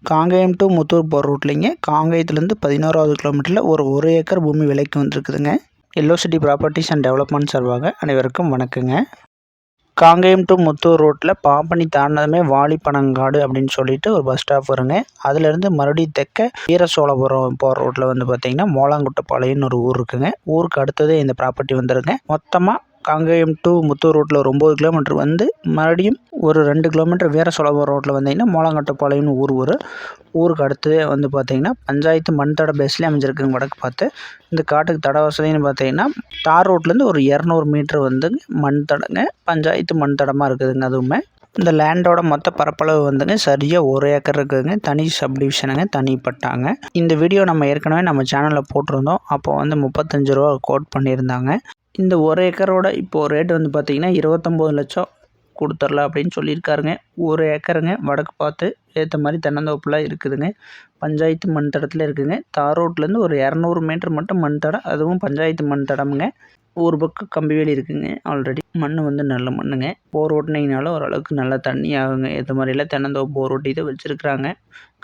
Kangeyam to Muthur போகிற ரூட்லிங்க காங்கேயத்துலேருந்து 11வது கிலோமீட்டரில் ஒரு ஏக்கர் பூமி விலைக்கு வந்திருக்குதுங்க. Yellow city properties and development சார்பாக அனைவருக்கும் வணக்கங்க. காங்கேயம் டு முத்தூர் ரோட்டில் பாம்பனி தாண்டினதுமே வாலிப்பனங்காடு அப்படின்னு சொல்லிட்டு ஒரு பஸ் ஸ்டாப் வருங்க. அதுலேருந்து மறுபடியும் தெற்க வீரசோழபுரம் போகிற ரோட்டில் வந்து பார்த்திங்கன்னா மோலாங்குட்டப்பாளையம்னு ஒரு ஊர் இருக்குங்க. ஊருக்கு அடுத்ததே இந்த ப்ராப்பர்ட்டி வந்துருங்க. மொத்தமாக காங்கேயம் டு முத்தூர் ரோட்டில் ஒரு 9 கிலோமீட்டர் வந்து மறுபடியும் ஒரு 2 கிலோமீட்டர் வீரசோழபுரம் ரோட்டில் வந்தீங்கன்னா மோலாங்குட்டப்பாளையம்னு ஊர் ஊருக்கு அடுத்ததே வந்து பார்த்திங்கன்னா பஞ்சாயத்து மண் தட பேஸ்லேயே அமைஞ்சிருக்குங்க. வடக்கு பார்த்து இந்த காட்டுக்கு தட வசதின்னு பார்த்தீங்கன்னா தார் ரோட்லேருந்து ஒரு 200 மீட்ரு வந்துங்க மண் தடங்க, பஞ்சாயத்து மண் தடமாக இருக்குதுங்க. அதுவுமே இந்த லேண்டோட மொத்த பரப்பளவு வந்துங்க சரியாக 1 ஏக்கர் இருக்குதுங்க. தனி சப்டிவிஷனுங்க, தனி பட்டாங்க. இந்த வீடியோ நம்ம ஏற்கனவே நம்ம சேனலில் போட்டிருந்தோம். அப்போ வந்து 35 ரூபா கோட் பண்ணியிருந்தாங்க. இந்த 1 ஏக்கரோட இப்போது ரேட் வந்து பார்த்திங்கன்னா 29 லட்சம் கொடுத்துர்லாம் அப்படின்னு சொல்லியிருக்காருங்க. 1 ஏக்கருங்க, வடக்கு பார்த்து ஏற்ற மாதிரி தென்னந்தோப்புலாம் இருக்குதுங்க. பஞ்சாயத்து மண் தடத்தில் இருக்குதுங்க. தார் ரோட்லேருந்து ஒரு 200 மீட்டர் மட்டும் மண் தடம், அதுவும் பஞ்சாயத்து மண் தடமுங்க. ஒரு பக்கம் கம்பி வேலி இருக்குதுங்க. ஆல்ரெடி மண் வந்து நல்ல மண்ணுங்க. போர் ஓட்டினீங்கனாலும் ஓரளவுக்கு நல்லா தண்ணி ஆகுங்க. ஏற்ற மாதிரிலாம் தென்னந்தோப்பு போர் ஓட்டி தான் வச்சுருக்குறாங்க.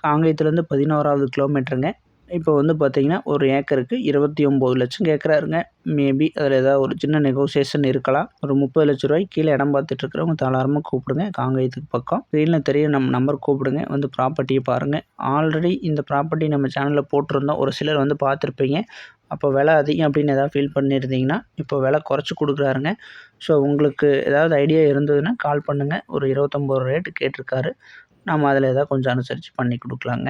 காங்கேயத்துலேருந்து 11வது கிலோமீட்டருங்க. இப்போ வந்து பார்த்திங்கன்னா ஒரு ஏக்கருக்கு 29 லட்சம் கேட்குறாருங்க. மேபி அதில் ஏதாவது ஒரு சின்ன நெகோசியேஷன் இருக்கலாம். ஒரு 30 லட்ச ரூபாய்க்கு கீழே இடம் பார்த்துட்ருக்குறவங்க தாராளமாக கூப்பிடுங்க. காங்கேயத்துக்கு பக்கம் ஸ்க்ரீனில் தெரிய நம்ம நம்பர் கூப்பிடுங்க. வந்து ப்ராப்பர்ட்டியை பாருங்கள். ஆல்ரெடி இந்த ப்ராப்பர்ட்டி நம்ம சேனலில் போட்டிருந்தோம். ஒரு சிலர் வந்து பார்த்துருப்பீங்க. அப்போ விலை அதிகம் அப்படின்னு எதாவது ஃபீல் பண்ணியிருந்தீங்கன்னா இப்போ விலை குறைச்சி கொடுக்குறாருங்க. ஸோ உங்களுக்கு ஏதாவது ஐடியா இருந்ததுன்னா கால் பண்ணுங்கள். ஒரு 29 ரேட்டு கேட்டிருக்காரு. நம்ம அதில் ஏதாவது கொஞ்சம் அனுசரித்து பண்ணி கொடுக்கலாங்க.